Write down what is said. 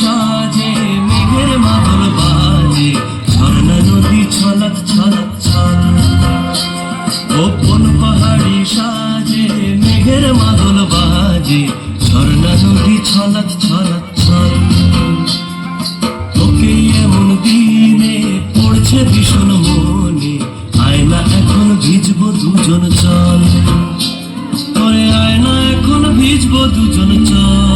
সাজে মেঘের মাদল বাজে, ঝর্ণা নদী ছলক ছলক ছল। গোপন পাহাড়ি সাজে মেঘের মাদল বাজে, ঝর্ণা নদী ছলক ছলক ছল। তোকে এমন দিনে পড়ছে ভীষণ মনে, আয়না এখন ভিজবো দুজন চল। করে আয়না এখন ভিজবো দুজন চল।